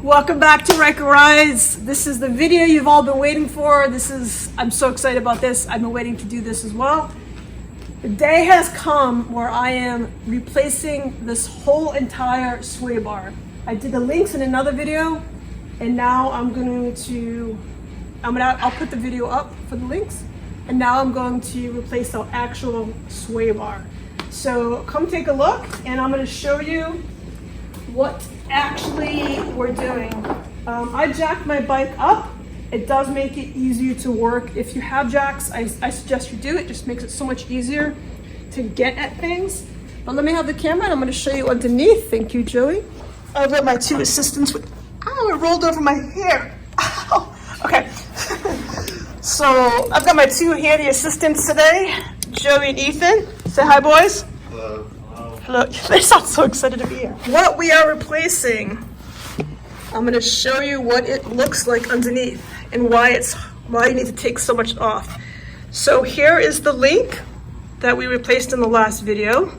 Welcome back to Ryker Rydes. This is the video you've all been waiting for. I'm so excited about this. I've been waiting to do this as well. The day has come where I am replacing this whole entire sway bar. I did the links in another video, and now I'll put the video up for the links, and now I'm going to replace the actual sway bar. So come take a look, and I'm going to show you what actually we're doing. I jacked my bike up. It does make it easier to work. If you have jacks, I suggest you do it. It just makes it so much easier to get at things. But let me have the camera and I'm gonna show you underneath. Thank you, Joey. I've got my two assistants with, ow, it rolled over my hair. Ow. Okay. So I've got my two handy assistants today, Joey and Ethan. Say hi, boys. Hello. Hello. They sound so excited to be here. What we are replacing, I'm going to show you what it looks like underneath and why you need to take so much off. So here is the link that we replaced in the last video.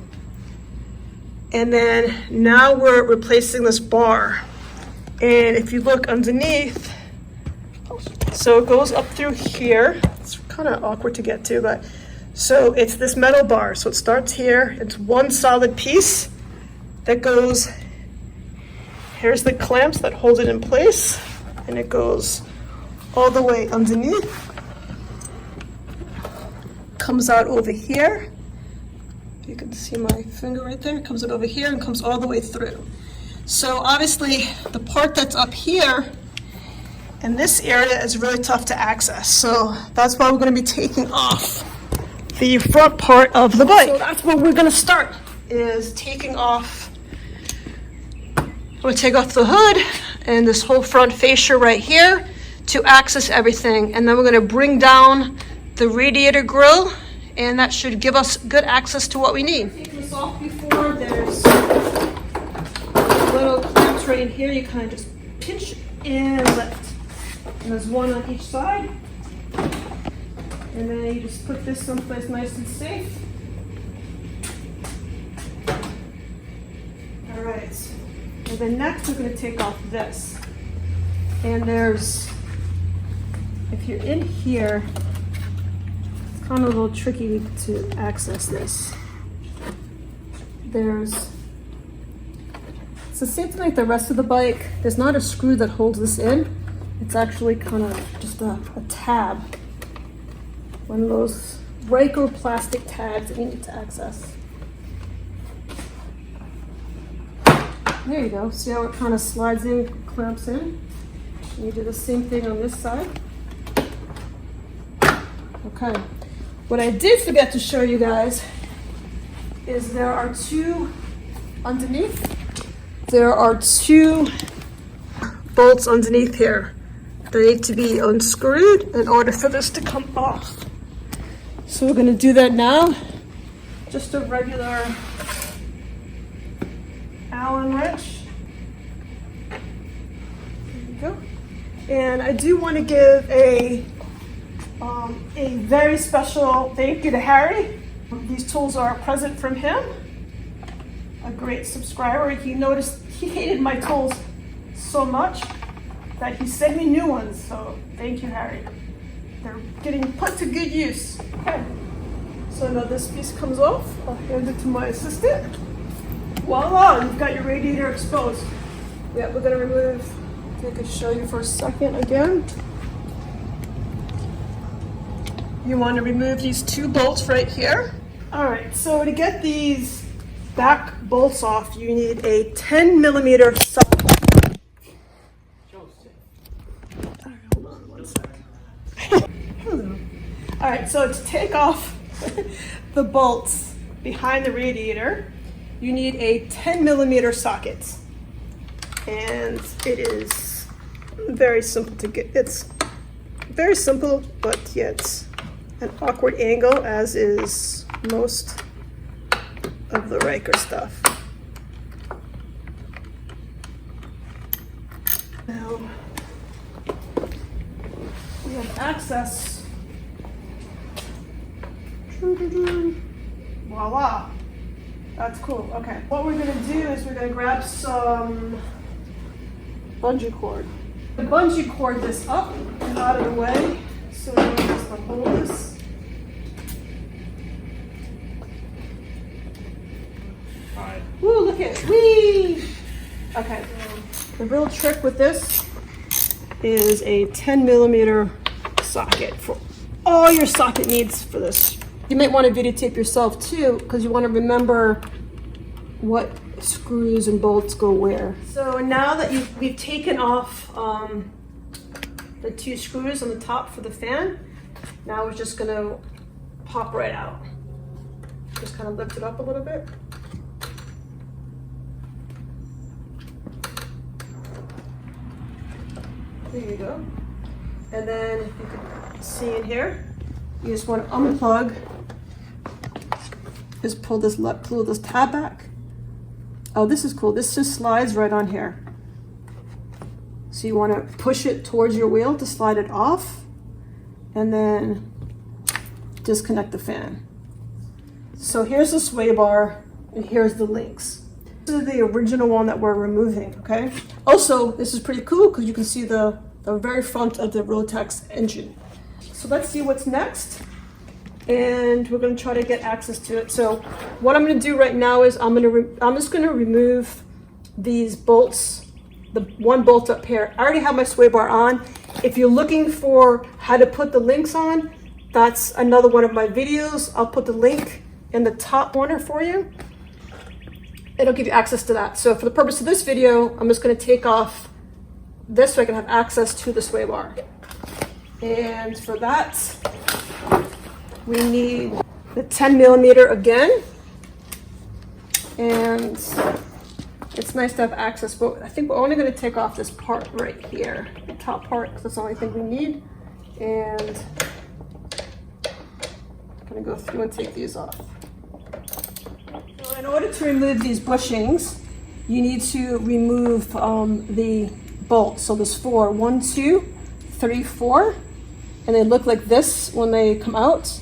And then now we're replacing this bar. And if you look underneath, so it goes up through here. It's kind of awkward to get to, but so it's this metal bar. So it starts here. It's one solid piece that goes, here's the clamps that hold it in place, and it goes all the way underneath. Comes out over here. You can see my finger right there. It comes out over here and comes all the way through. So obviously the part that's up here in this area is really tough to access. So that's why we're going to be taking off the front part of the bike. So that's where we're going to start, is taking off. I'm going to take off the hood and this whole front fascia right here to access everything. And then we're going to bring down the radiator grill, and that should give us good access to what we need. Taking this off before, there's little clamps right in here. You kind of just pinch and lift. And there's one on each side. And then you just put this someplace nice and safe. All right. And then next we're going to take off this. And there's, if you're in here, it's kind of a little tricky to access this. It's the same thing like the rest of the bike. There's not a screw that holds this in. It's actually kind of just a tab. One of those Ryker plastic tabs that you need to access. There you go. See how it kind of slides in, clamps in? And you do the same thing on this side. Okay. What I did forget to show you guys is there are two bolts underneath here. They need to be unscrewed in order for this to come off. So we're going to do that now. Just a regular Allen wrench. There you go. And I do want to give a very special thank you to Harry. These tools are a present from him. A great subscriber. He noticed he hated my tools so much that he sent me new ones. So thank you, Harry. They're getting put to good use. Okay. So now this piece comes off. I'll hand it to my assistant. Voila, you've got your radiator exposed. Yeah, we're gonna remove, I can show you for a second again. You want to remove these two bolts right here. All right, so to get these back bolts off, you need a 10mm socket. Hold on one sec. Hello. All right, so to take off the bolts behind the radiator, you need a 10mm socket. And it is very simple to get. It's very simple, but yet an awkward angle, as is most of the Ryker stuff. Now, we have access. Voila. That's cool. Okay. What we're going to do is we're going to grab some bungee cord. The bungee cord this up and out of the way, so we don't just hold this. Alright. Woo, look at it. Whee! Okay. The real trick with this is a 10mm socket for all your socket needs for this. You might want to videotape yourself too, because you want to remember what screws and bolts go where. So now that we've taken off the 2 screws on the top for the fan, now we're just gonna pop right out. Just kind of lift it up a little bit. There you go. And then you can see in here, you just want to unplug. Just pull this tab back. Oh, this is cool. This just slides right on here. So you want to push it towards your wheel to slide it off, and then disconnect the fan. So here's the sway bar, and here's the links. This is the original one that we're removing, okay? Also, this is pretty cool because you can see the very front of the Rotax engine. So let's see what's next. And we're going to try to get access to it. So what I'm going to do right now is I'm just going to remove these bolts, the one bolt up here. I already have my sway bar on. If you're looking for how to put the links on, that's another one of my videos. I'll put the link in the top corner for you. It'll give you access to that. So for the purpose of this video, I'm just going to take off this so I can have access to the sway bar. And for that, we need the 10mm again, and it's nice to have access, but I think we're only going to take off this part right here, the top part, because that's the only thing we need. And I'm going to go through and take these off. So in order to remove these bushings, you need to remove the bolts. So there's 4, 1, 2, 3, 4, and they look like this when they come out.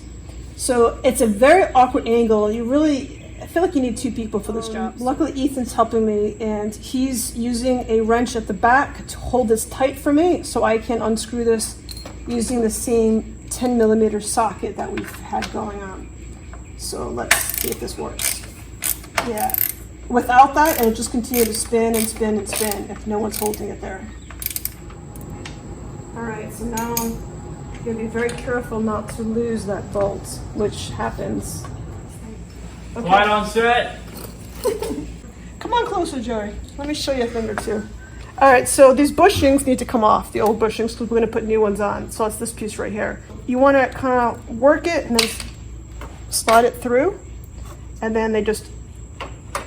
So it's a very awkward angle. I feel like you need 2 people for this job. Luckily, Ethan's helping me, and he's using a wrench at the back to hold this tight for me so I can unscrew this using the same 10mm socket that we've had going on. So let's see if this works. Yeah. Without that, it'll just continue to spin and spin and spin if no one's holding it there. All right, so now you're gonna be very careful not to lose that bolt, which happens. Okay. Quiet on set. Come on closer, Joey. Let me show you a thing or two. All right, so these bushings need to come off, the old bushings, because we're gonna put new ones on. So it's this piece right here. You wanna kind of work it and then slide it through, and then they just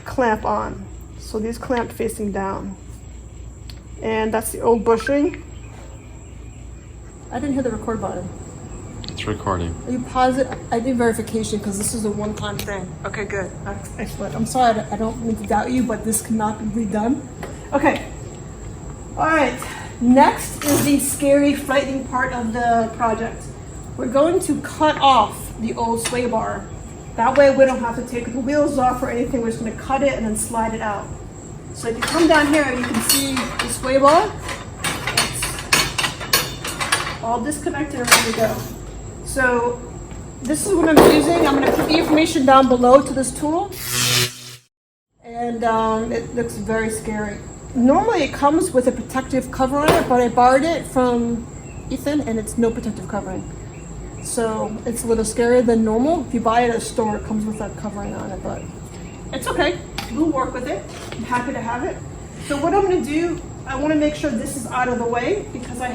clamp on. So these clamp facing down. And that's the old bushing. I didn't hit the record button. It's recording. You pause it. I did verification because this is a one-time thing. Okay, good. Excellent. I'm sorry, I don't mean to doubt you, but this cannot be redone. Okay. All right. Next is the scary, frightening part of the project. We're going to cut off the old sway bar. That way we don't have to take the wheels off or anything. We're just going to cut it and then slide it out. So if you come down here, you can see the sway bar. All disconnected and ready to go. So this is what I'm using. I'm going to put the information down below to this tool. And it looks very scary. Normally it comes with a protective cover on it, but I borrowed it from Ethan and it's no protective covering. So it's a little scarier than normal. If you buy it at a store, it comes with that covering on it, but it's okay. We'll work with it. I'm happy to have it. So what I'm going to do, I want to make sure this is out of the way because I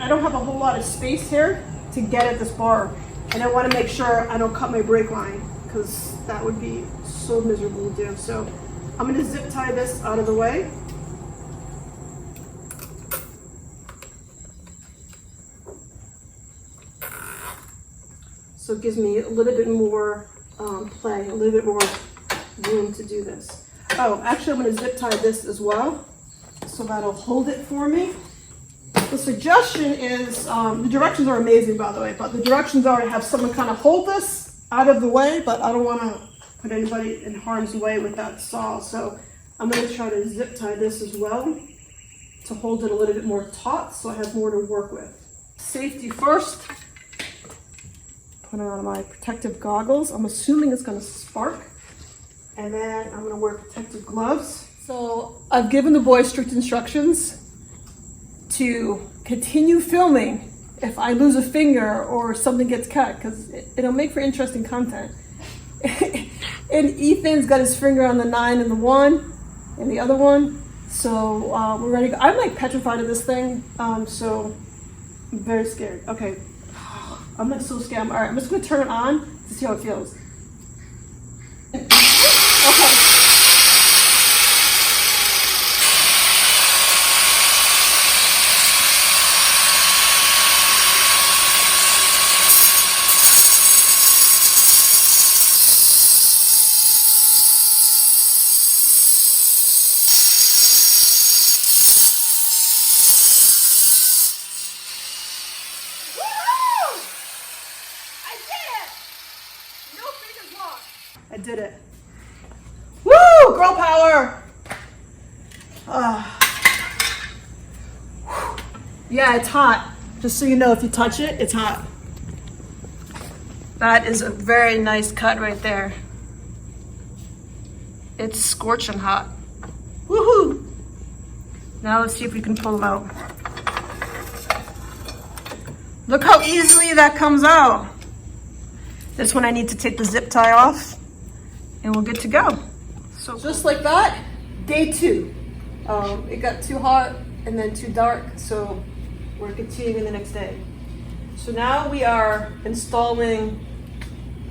don't have a whole lot of space here to get at this bar, and I want to make sure I don't cut my brake line because that would be so miserable to do. So I'm going to zip tie this out of the way. So it gives me a little bit more play, a little bit more room to do this. Oh, actually I'm going to zip tie this as well, so that'll hold it for me. The suggestion is, the directions are amazing by the way, but the directions are to have someone kind of hold this out of the way, but I don't want to put anybody in harm's way with that saw. So I'm going to try to zip tie this as well. to hold it a little bit more taut so I have more to work with. Safety first. Put on my protective goggles. I'm assuming it's gonna spark. And then I'm gonna wear protective gloves. So I've given the boys strict instructions to continue filming if I lose a finger or something gets cut, because it'll make for interesting content. And Ethan's got his finger on the 9 and the 1 and the other one. So we're ready to go. I'm like petrified of this thing, so I'm very scared. Okay, I'm like so scared. All right, I'm just gonna turn it on to see how it feels. Okay. I did it. Woo! Girl power! Yeah, it's hot. Just so you know, if you touch it, it's hot. That is a very nice cut right there. It's scorching hot. Woohoo! Now let's see if we can pull them out. Look how easily that comes out. This one I need to take the zip tie off and we're good to go. So just like that, day 2. It got too hot and then too dark, so we're continuing the next day. So now we are installing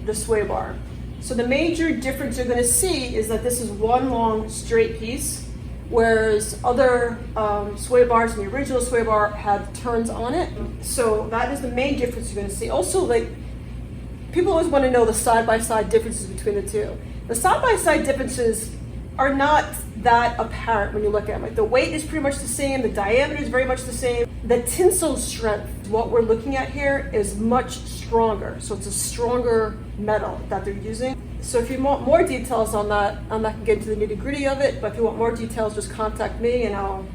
the sway bar. So the major difference you're gonna see is that this is one long straight piece, whereas other sway bars in the original sway bar had turns on it. So that is the main difference you're gonna see. Also, like, people always want to know the side-by-side differences between the two. The side-by-side differences are not that apparent when you look at them. Like, the weight is pretty much the same, the diameter is very much the same. The tensile strength, what we're looking at here, is much stronger. So it's a stronger metal that they're using. So if you want more details on that, I'm not going to get into the nitty-gritty of it, but if you want more details, just contact me and I'll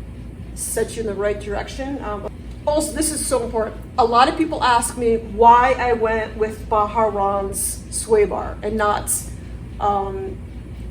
set you in the right direction. Also, this is so important. A lot of people ask me why I went with Baja Ron's sway bar and not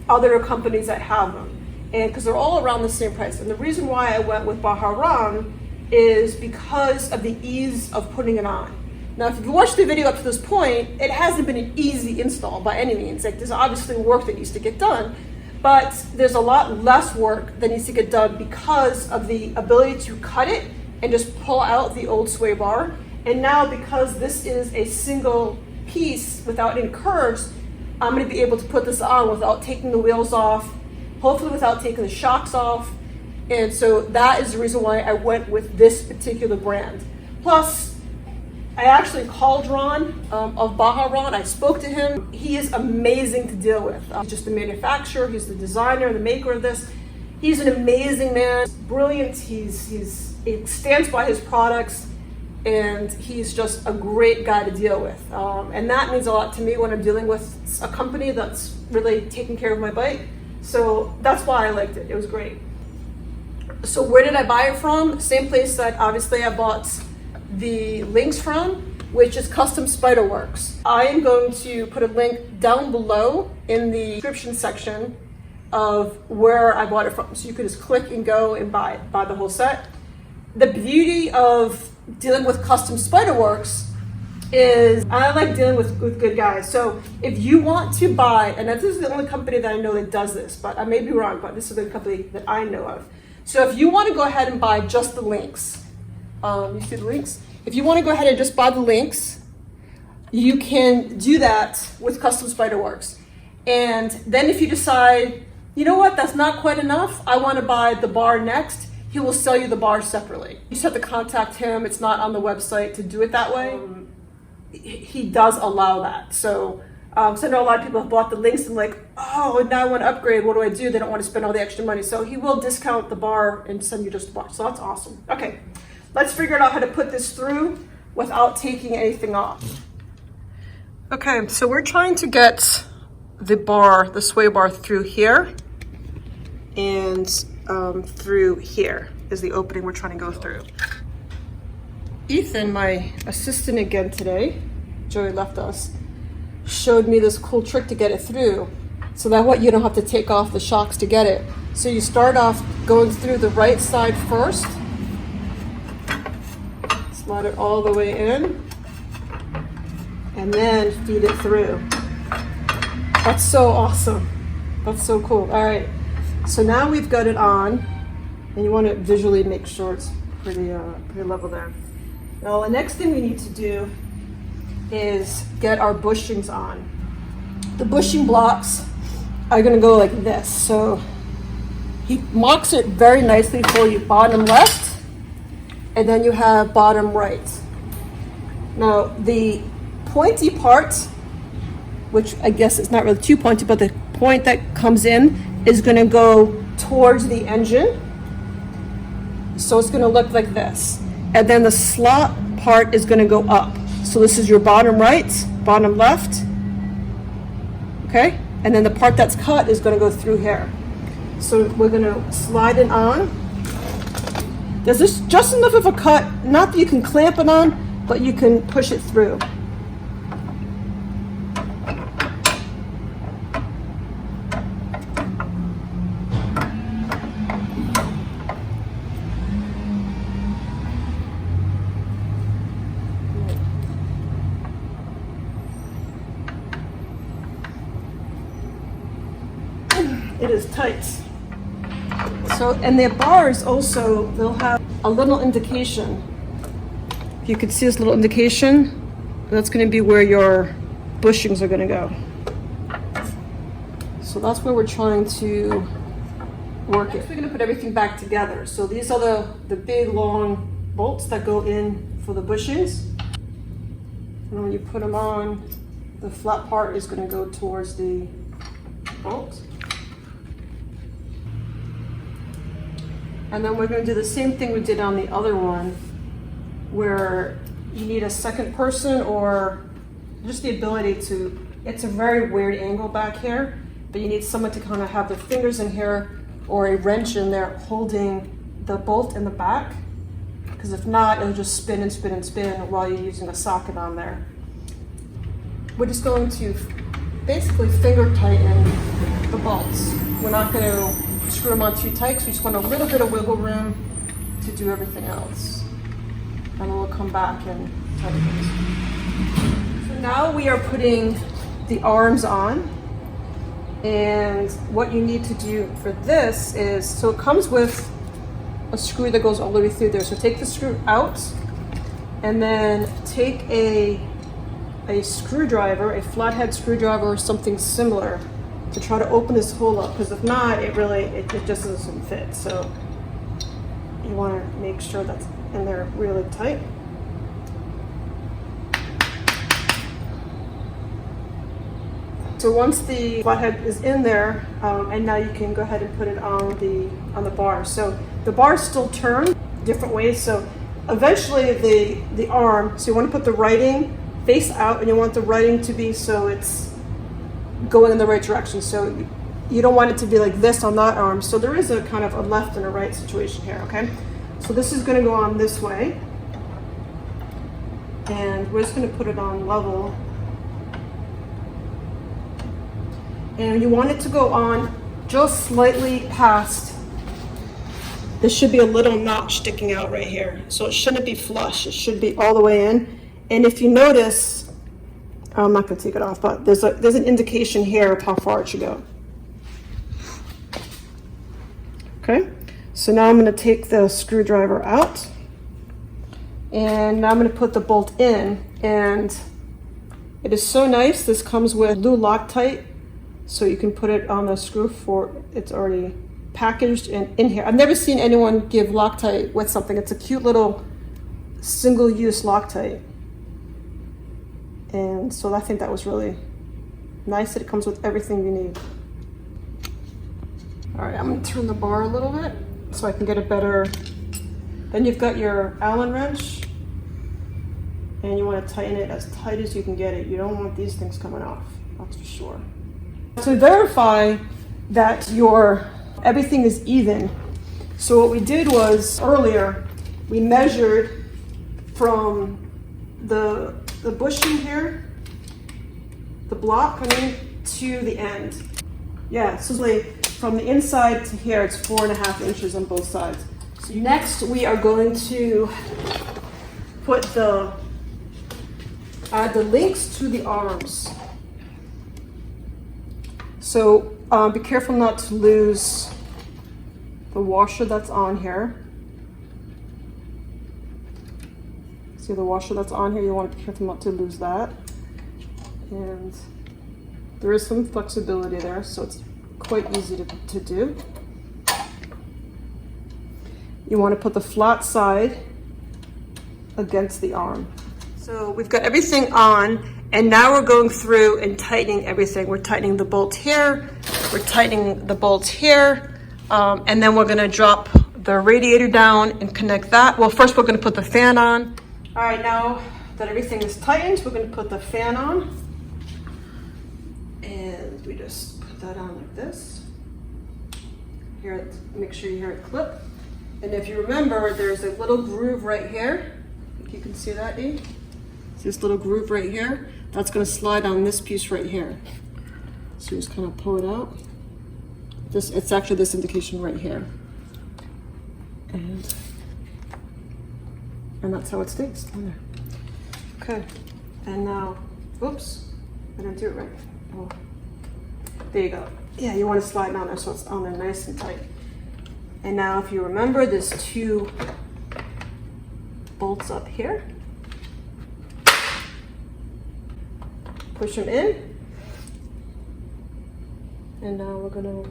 other companies that have them. And because they're all around the same price. And the reason why I went with Baja Ron is because of the ease of putting it on. Now, if you watched the video up to this point, it hasn't been an easy install by any means. Like, there's obviously work that needs to get done, but there's a lot less work that needs to get done because of the ability to cut it and just pull out the old sway bar. And now, because this is a single piece without any curves, I'm gonna be able to put this on without taking the wheels off, hopefully without taking the shocks off. And so that is the reason why I went with this particular brand. Plus, I actually called Ron of Baja Ron. I spoke to him. He is amazing to deal with. He's just the manufacturer, he's the designer, the maker of this. He's an amazing man, brilliant. He stands by his products, and he's just a great guy to deal with. And that means a lot to me when I'm dealing with a company that's really taking care of my bike. So that's why I liked it. It was great. So where did I buy it from? Same place that obviously I bought the links from, which is Custom Spyder Works. I am going to put a link down below in the description section of where I bought it from. So you can just click and go and buy the whole set. The beauty of dealing with Custom Spyder Works is I like dealing with good guys. So if you want to buy, and this is the only company that I know that does this, but I may be wrong, but this is the company that I know of. So if you want to go ahead and buy just the links, you see the links? If you want to go ahead and just buy the links, you can do that with Custom Spyder Works. And then if you decide, you know what, that's not quite enough, I want to buy the bar next, he will sell you the bar separately. You just have to contact him. It's not on the website to do it that way. He does allow that. So I know a lot of people have bought the links and like, oh, now I want to upgrade. What do I do? They don't want to spend all the extra money. So he will discount the bar and send you just the bar. So that's awesome. Okay, let's figure out how to put this through without taking anything off. Okay, so we're trying to get the bar, the sway bar, through here and through here. is the opening we're trying to go through. Ethan, my assistant again today, Joey left us, showed me this cool trick to get it through. So that way you don't have to take off the shocks to get it. So you start off going through the right side first. Slide it all the way in. And then feed it through. That's so awesome. That's so cool. All right. So now we've got it on. And you want to visually make sure it's pretty level there. Now the next thing we need to do is get our bushings on. The bushing blocks are going to go like this. So he marks it very nicely for you, bottom left, and then you have bottom right. Now the pointy part, which I guess it's not really too pointy, but the point that comes in is going to go towards the engine. So it's going to look like this. And then the slot part is going to go up. So this is your bottom right, bottom left. Okay? And then the part that's cut is going to go through here. So we're going to slide it on. There's just enough of a cut, not that you can clamp it on, but you can push it through. It is tight. So, and the bars also, they'll have a little indication. If you can see this little indication, that's going to be where your bushings are going to go. So that's where we're trying to work it. We're going to put everything back together. So these are the big long bolts that go in for the bushings. And when you put them on, the flat part is going to go towards the bolt. And then we're going to do the same thing we did on the other one, where you need a second person or just the ability to, it's a very weird angle back here, but you need someone to kind of have their fingers in here or a wrench in there holding the bolt in the back, because if not, it'll just spin and spin and spin while you're using a socket on there. We're just going to basically finger tighten the bolts. We're not going to screw them on too tight, because we just want a little bit of wiggle room to do everything else. And then we'll come back and tighten those. So now we are putting the arms on. And what you need to do for this is, so it comes with a screw that goes all the way through there. So take the screw out and then take a screwdriver, a flathead screwdriver or something similar, to try to open this hole up, because if not, it just doesn't fit. So you want to make sure that's in there really tight. So once the flathead is in there, and now you can go ahead and put it on the bar. So the bars still turn different ways. So eventually the arm, so you want to put the writing face out, and you want the writing to be so it's going in the right direction. So you don't want it to be like this on that arm. So there is a kind of a left and a right situation here, okay? So this is going to go on this way. And we're just going to put it on level. And you want it to go on just slightly past. There should be a little notch sticking out right here. So it shouldn't be flush. It should be all the way in. And if you notice, I'm not going to take it off, but there's an indication here of how far it should go. Okay, so now I'm going to take the screwdriver out, and now I'm going to put the bolt in, and it is so nice. This comes with blue Loctite, so you can put it on the screw for, it's already packaged and in here. I've never seen anyone give Loctite with something. It's a cute little single-use Loctite. And so I think that was really nice that it comes with everything you need. All right, I'm gonna turn the bar a little bit so I can get a better, then you've got your Allen wrench, and you wanna tighten it as tight as you can get it. You don't want these things coming off, that's for sure. To verify that everything is even, So what we did was, earlier, we measured from the bushing here, the block, to the end. Yeah, so like from the inside to here, it's 4.5 inches on both sides. So next, we are going to put add the links to the arms. So be careful not to lose the washer that's on here. See the washer that's on here? You want to be careful not to lose that. And there is some flexibility there, so it's quite easy to do. You want to put the flat side against the arm. So we've got everything on, and now we're going through and tightening everything. We're tightening the bolt here, we're tightening the bolts here, and then we're gonna drop the radiator down and connect that. Well, first we're gonna put the fan on. All right, now that everything is tightened, we're gonna put the fan on. And we just put that on like this. Hear it, make sure you hear it clip. And if you remember, there's a little groove right here. If you can see that, see this little groove right here? That's gonna slide on this piece right here. So just kind of pull it out. It's actually this indication right here. And that's how it stays on there. Okay, and now, oops, I didn't do it right. Oh, there you go. Yeah, you want to slide down there so it's on there nice and tight. And now if you remember, there's 2 bolts up here. Push them in. And now we're gonna,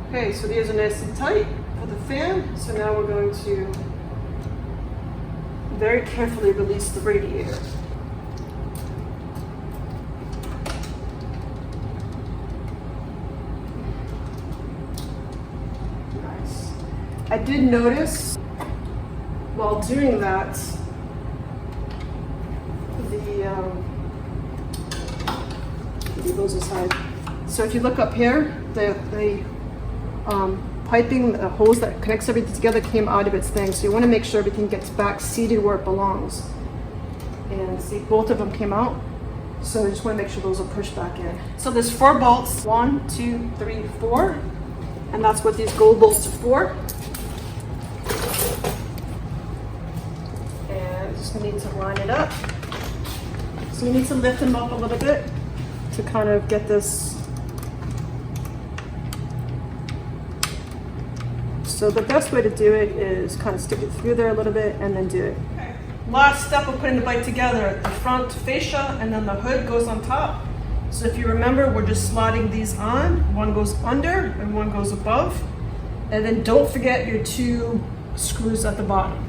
okay, so these are nice and tight for the fan. So now we're going to very carefully release the radiator. Nice. I did notice while doing that, goes aside. So if you look up here, the piping, the hose that connects everything together came out of its thing. So you want to make sure everything gets back seated where it belongs. And see, both of them came out. So you just want to make sure those are pushed back in. So there's 4 bolts, 1, 2, 3, 4. And that's what these gold bolts are for. And just need to line it up. So you need to lift them up a little bit to kind of get this. So the best way to do it is kind of stick it through there a little bit and then do it. Okay. Last step of putting the bike together, the front fascia and then the hood goes on top. So if you remember, we're just sliding these on. One goes under and one goes above. And then don't forget your 2 screws at the bottom.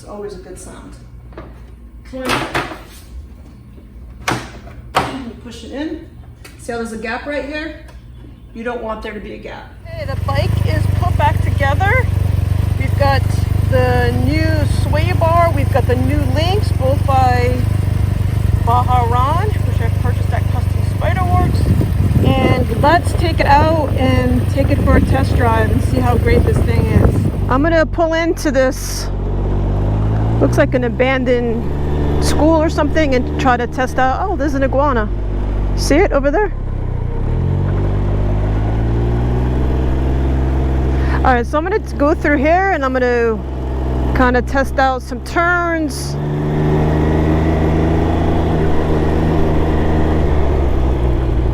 Always a good sound. You push it in. See how there's a gap right here? You don't want there to be a gap. Okay, the bike is put back together. We've got the new sway bar. We've got the new links, both by Baja Ron, which I purchased at Custom Spyder Works. And let's take it out and take it for a test drive and see how great this thing is. I'm gonna pull into this, looks like an abandoned school or something, and try to test out. Oh, there's an iguana. See it over there? All right, so I'm gonna go through here and I'm gonna kind of test out some turns.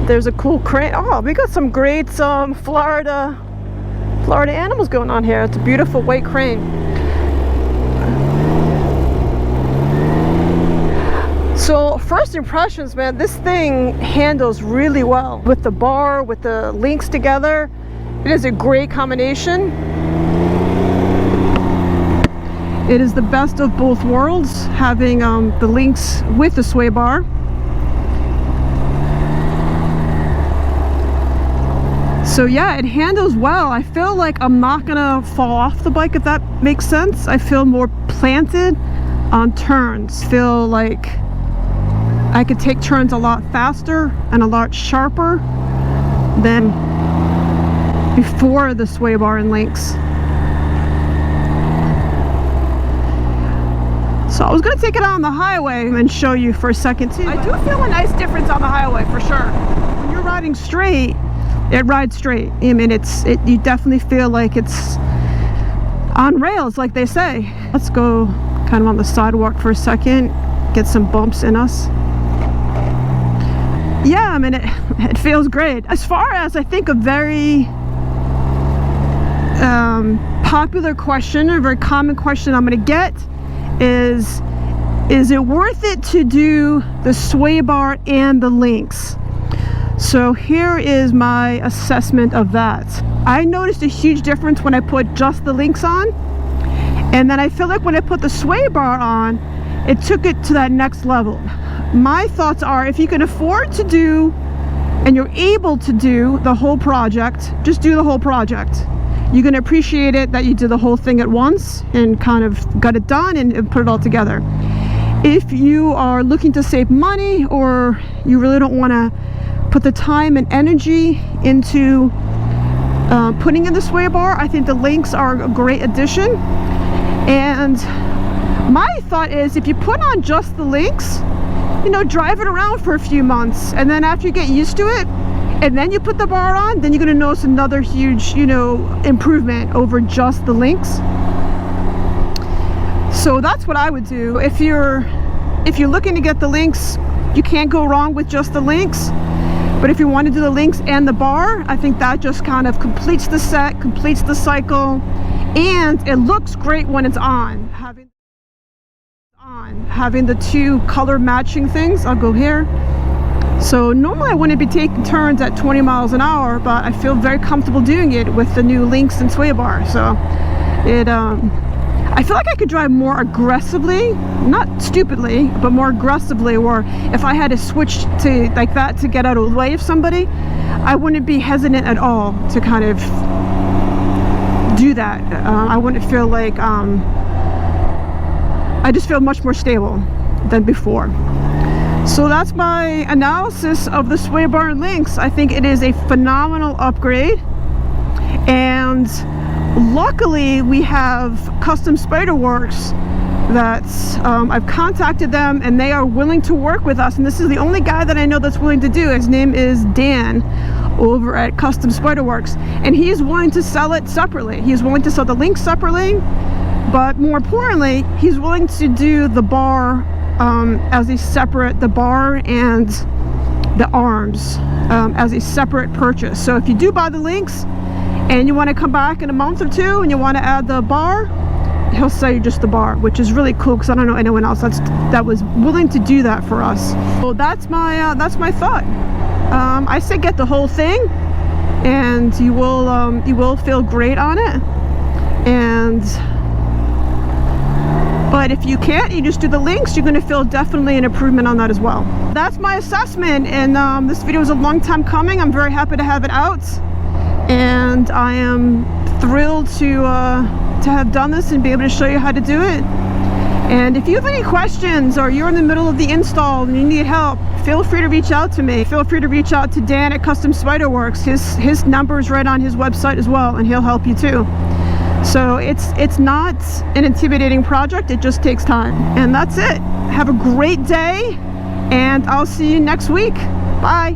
There's a cool crane. Oh, we got some great Florida animals going on here. It's a beautiful white crane. So first impressions, man, this thing handles really well with the bar, with the links together. It is a great combination. It is the best of both worlds, having the links with the sway bar. So yeah, it handles well. I feel like I'm not gonna fall off the bike, if that makes sense. I feel more planted on turns. Feel like I could take turns a lot faster and a lot sharper than before the sway bar and links. So I was gonna take it out on the highway and show you for a second too. I do feel a nice difference on the highway for sure. When you're riding straight, it rides straight. I mean, you definitely feel like it's on rails, like they say. Let's go kind of on the sidewalk for a second, get some bumps in us. Yeah, I mean, it feels great. As far as, I think, a very popular question, a very common question I'm gonna get is it worth it to do the sway bar and the links? So here is my assessment of that. I noticed a huge difference when I put just the links on, and then I feel like when I put the sway bar on, it took it to that next level. My thoughts are, if you can afford to do and you're able to do the whole project, just do the whole project. You're going to appreciate it that you did the whole thing at once and kind of got it done and put it all together. If you are looking to save money, or you really don't want to put the time and energy into putting in the sway bar, I think the links are a great addition. And my thought is, if you put on just the links, you know, drive it around for a few months, and then after you get used to it, and then you put the bar on, then you're going to notice another huge, you know, improvement over just the links. So that's what I would do. If you're looking to get the links, you can't go wrong with just the links. But if you want to do the links and the bar, I think that just kind of completes the set, completes the cycle, and it looks great when it's on. Having the two color matching things. I'll go here. So normally I wouldn't be taking turns at 20 miles an hour, but I feel very comfortable doing it with the new links and sway bar. So I feel like I could drive more aggressively, not stupidly, but more aggressively, or if I had to switch to like that to get out of the way of somebody, I wouldn't be hesitant at all to kind of do that. I wouldn't feel like, I just feel much more stable than before. So that's my analysis of the sway bar and links. I think it is a phenomenal upgrade, and luckily we have Custom Spyder Works that I've contacted them, and they are willing to work with us, and this is the only guy that I know that's willing to do it. His name is Dan over at Custom Spyder Works, and he's willing to sell it separately. He's willing to sell the links separately, but more importantly, he's willing to do the bar as a separate, the bar and the arms as a separate purchase. So if you do buy the links and you want to come back in a month or two and you want to add the bar, he'll sell you just the bar, which is really cool because I don't know anyone else that was willing to do that for us. So that's my thought. I say get the whole thing, and you will feel great on it. But if you can't, you just do the links, you're going to feel definitely an improvement on that as well. That's my assessment, and this video is a long time coming. I'm very happy to have it out, and I am thrilled to have done this and be able to show you how to do it. And if you have any questions, or you're in the middle of the install and you need help, feel free to reach out to me. Feel free to reach out to Dan at Custom Spyder Works. His number is right on his website as well, and he'll help you too. So it's not an intimidating project, it just takes time. And that's it. Have a great day, and I'll see you next week. Bye.